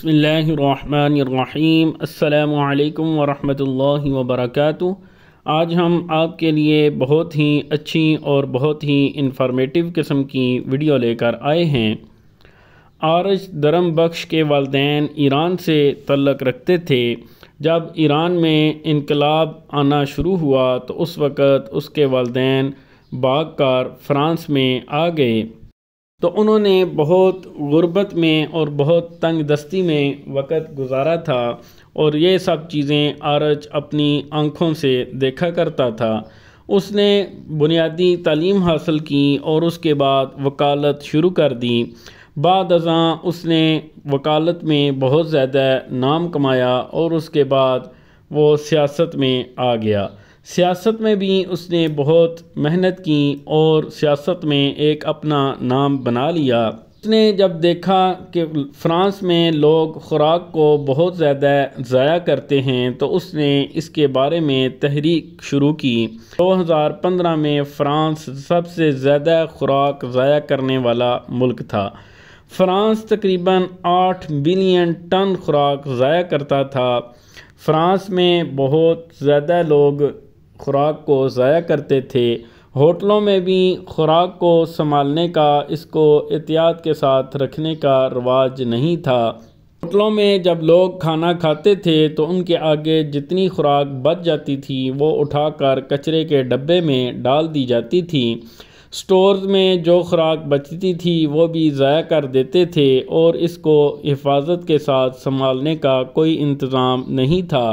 بسم اللہ الرحمن الرحیم۔ السلام علیکم ورحمۃ اللہ وبرکاتہ۔ آج ہم آپ کے لیے بہت ہی اچھی اور بہت ہی انفارمیٹیو قسم کی ویڈیو لے کر آئے ہیں۔ آرچ درم بخش کے والدین ایران سے تعلق رکھتے تھے۔ جب ایران میں انقلاب آنا شروع ہوا تو اس وقت اس کے والدین بھاگ کر فرانس میں آ گئے، تو انہوں نے بہت غربت میں اور بہت تنگ دستی میں وقت گزارا تھا، اور یہ سب چیزیں آرچ اپنی آنکھوں سے دیکھا کرتا تھا۔ اس نے بنیادی تعلیم حاصل کی اور اس کے بعد وکالت شروع کر دی۔ بعد ازاں اس نے وکالت میں بہت زیادہ نام کمایا اور اس کے بعد وہ سیاست میں آ گیا۔ سیاست میں بھی اس نے بہت محنت کی اور سیاست میں ایک اپنا نام بنا لیا۔ اس نے جب دیکھا کہ فرانس میں لوگ خوراک کو بہت زیادہ ضائع کرتے ہیں تو اس نے اس کے بارے میں تحریک شروع کی۔ 2015 میں فرانس سب سے زیادہ خوراک ضائع کرنے والا ملک تھا۔ فرانس تقریباً 8 بلین ٹن خوراک ضائع کرتا تھا۔ فرانس میں بہت زیادہ لوگ خوراک کو ضائع کرتے تھے۔ ہوٹلوں میں بھی خوراک کو سنبھالنے کا، اس کو احتیاط کے ساتھ رکھنے کا رواج نہیں تھا۔ ہوٹلوں میں جب لوگ کھانا کھاتے تھے تو ان کے آگے جتنی خوراک بچ جاتی تھی وہ اٹھا کر کچرے کے ڈبے میں ڈال دی جاتی تھی۔ سٹورز میں جو خوراک بچتی تھی وہ بھی ضائع کر دیتے تھے، اور اس کو حفاظت کے ساتھ سنبھالنے کا کوئی انتظام نہیں تھا۔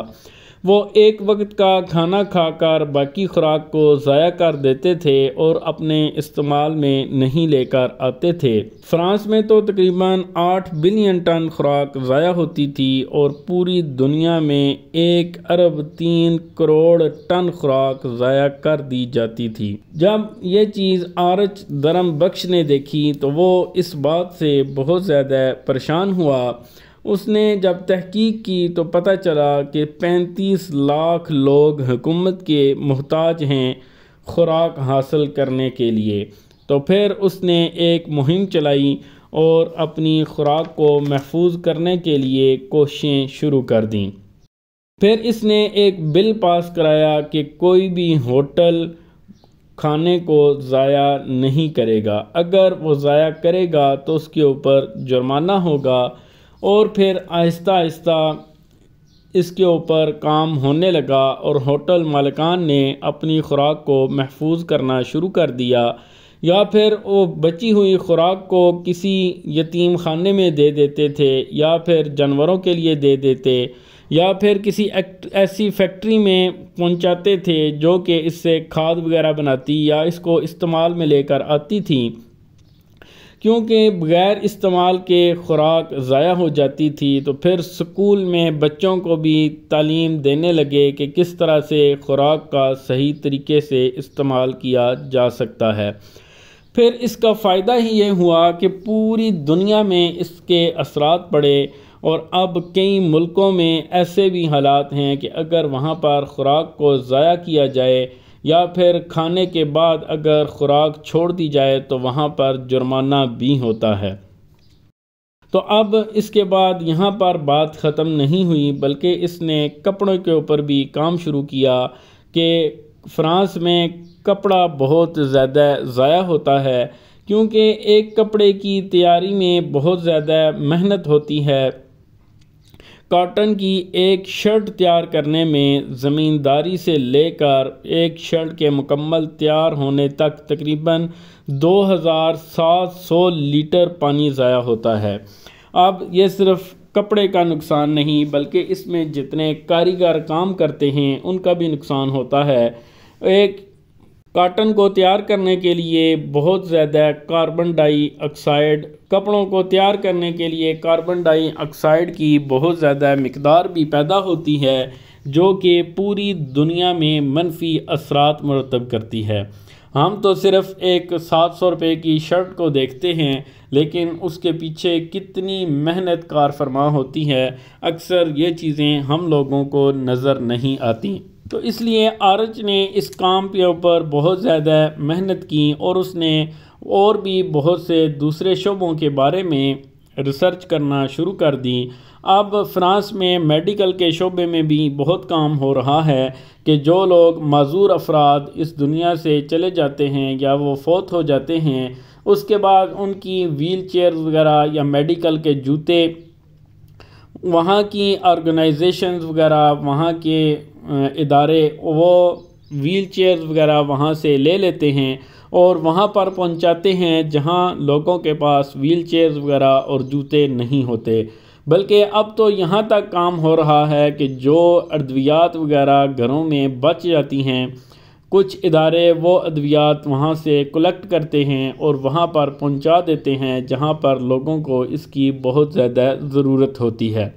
وہ ایک وقت کا کھانا کھا کر باقی خوراک کو ضائع کر دیتے تھے اور اپنے استعمال میں نہیں لے کر آتے تھے۔ فرانس میں تو تقریباً 8 بلین ٹن خوراک ضائع ہوتی تھی، اور پوری دنیا میں 1 ارب 3 کروڑ ٹن خوراک ضائع کر دی جاتی تھی۔ جب یہ چیز آرچ درم بخش نے دیکھی تو وہ اس بات سے بہت زیادہ پریشان ہوا۔ اس نے جب تحقیق کی تو پتہ چلا کہ 35 لاکھ لوگ حکومت کے محتاج ہیں خوراک حاصل کرنے کے لیے۔ تو پھر اس نے ایک مہم چلائی اور اپنی خوراک کو محفوظ کرنے کے لیے کوششیں شروع کر دیں۔ پھر اس نے ایک بل پاس کرایا کہ کوئی بھی ہوٹل کھانے کو ضائع نہیں کرے گا۔ اگر وہ ضائع کرے گا تو اس کے اوپر جرمانہ ہوگا، اور پھر آہستہ آہستہ اس کے اوپر کام ہونے لگا، اور ہوٹل مالکان نے اپنی خوراک کو محفوظ کرنا شروع کر دیا، یا پھر وہ بچی ہوئی خوراک کو کسی یتیم خانے میں دے دیتے تھے، یا پھر جانوروں کے لیے دے دیتے، یا پھر کسی ایسی فیکٹری میں پہنچاتے تھے جو کہ اس سے کھاد وغیرہ بناتی یا اس کو استعمال میں لے کر آتی تھی، کیونکہ بغیر استعمال کے خوراک ضائع ہو جاتی تھی۔ تو پھر سکول میں بچوں کو بھی تعلیم دینے لگے کہ کس طرح سے خوراک کا صحیح طریقے سے استعمال کیا جا سکتا ہے۔ پھر اس کا فائدہ ہی یہ ہوا کہ پوری دنیا میں اس کے اثرات پڑے، اور اب کئی ملکوں میں ایسے بھی حالات ہیں کہ اگر وہاں پر خوراک کو ضائع کیا جائے یا پھر کھانے کے بعد اگر خوراک چھوڑ دی جائے تو وہاں پر جرمانہ بھی ہوتا ہے۔ تو اب اس کے بعد یہاں پر بات ختم نہیں ہوئی، بلکہ اس نے کپڑوں کے اوپر بھی کام شروع کیا کہ فرانس میں کپڑا بہت زیادہ ضائع ہوتا ہے، کیونکہ ایک کپڑے کی تیاری میں بہت زیادہ محنت ہوتی ہے۔ کاٹن کی ایک شرٹ تیار کرنے میں زمینداری سے لے کر ایک شرٹ کے مکمل تیار ہونے تک تقریباً 2700 لیٹر پانی ضائع ہوتا ہے۔ اب یہ صرف کپڑے کا نقصان نہیں، بلکہ اس میں جتنے کاریگر کام کرتے ہیں ان کا بھی نقصان ہوتا ہے۔ ایک کاٹن کو تیار کرنے کے لیے بہت زیادہ کاربن ڈائی آکسائڈ، کپڑوں کو تیار کرنے کے لیے کاربن ڈائی آکسائڈ کی بہت زیادہ مقدار بھی پیدا ہوتی ہے، جو کہ پوری دنیا میں منفی اثرات مرتب کرتی ہے۔ ہم تو صرف ایک 700 روپے کی شرٹ کو دیکھتے ہیں، لیکن اس کے پیچھے کتنی محنت کار فرما ہوتی ہے، اکثر یہ چیزیں ہم لوگوں کو نظر نہیں آتی۔ تو اس لیے آرچ نے اس کام کے اوپر بہت زیادہ محنت کی، اور اس نے اور بھی بہت سے دوسرے شعبوں کے بارے میں ریسرچ کرنا شروع کر دی۔ اب فرانس میں میڈیکل کے شعبے میں بھی بہت کام ہو رہا ہے کہ جو لوگ معذور افراد اس دنیا سے چلے جاتے ہیں یا وہ فوت ہو جاتے ہیں، اس کے بعد ان کی ویل چیئر وغیرہ یا میڈیکل کے جوتے وہاں کی آرگنائزیشنز وغیرہ، وہاں کے ادارے وہ ویل چیئرز وغیرہ وہاں سے لے لیتے ہیں اور وہاں پر پہنچاتے ہیں جہاں لوگوں کے پاس ویل چیئرز وغیرہ اور جوتے نہیں ہوتے۔ بلکہ اب تو یہاں تک کام ہو رہا ہے کہ جو ادویات وغیرہ گھروں میں بچ جاتی ہیں، کچھ ادارے وہ ادویات وہاں سے کلیکٹ کرتے ہیں اور وہاں پر پہنچا دیتے ہیں جہاں پر لوگوں کو اس کی بہت زیادہ ضرورت ہوتی ہے۔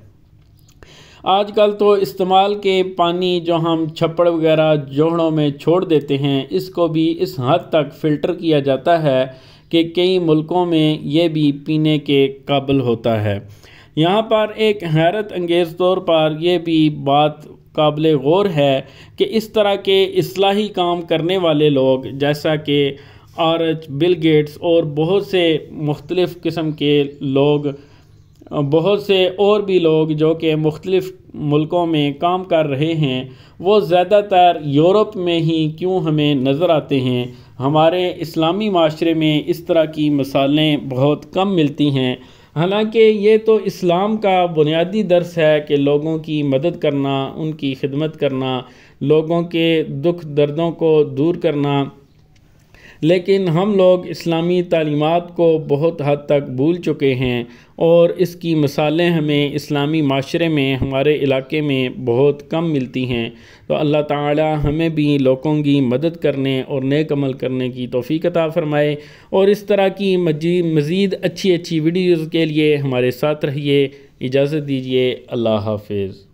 آج کل تو استعمال کے پانی جو ہم چھپڑ وغیرہ جوہڑوں میں چھوڑ دیتے ہیں، اس کو بھی اس حد تک فلٹر کیا جاتا ہے کہ کئی ملکوں میں یہ بھی پینے کے قابل ہوتا ہے۔ یہاں پر ایک حیرت انگیز طور پر یہ بھی بات قابل غور ہے کہ اس طرح کے اصلاحی کام کرنے والے لوگ جیسا کہ بل گیٹس اور بہت سے مختلف قسم کے لوگ، بہت سے اور بھی لوگ جو کہ مختلف ملکوں میں کام کر رہے ہیں، وہ زیادہ تر یورپ میں ہی کیوں ہمیں نظر آتے ہیں۔ ہمارے اسلامی معاشرے میں اس طرح کی مثالیں بہت کم ملتی ہیں۔ حالانکہ یہ تو اسلام کا بنیادی درس ہے کہ لوگوں کی مدد کرنا، ان کی خدمت کرنا، لوگوں کے دکھ دردوں کو دور کرنا، لیکن ہم لوگ اسلامی تعلیمات کو بہت حد تک بھول چکے ہیں اور اس کی مثالیں ہمیں اسلامی معاشرے میں، ہمارے علاقے میں بہت کم ملتی ہیں۔ تو اللہ تعالی ہمیں بھی لوگوں کی مدد کرنے اور نیک عمل کرنے کی توفیق عطا فرمائے، اور اس طرح کی مزید اچھی ویڈیوز کے لیے ہمارے ساتھ رہیے۔ اجازت دیجیے، اللہ حافظ۔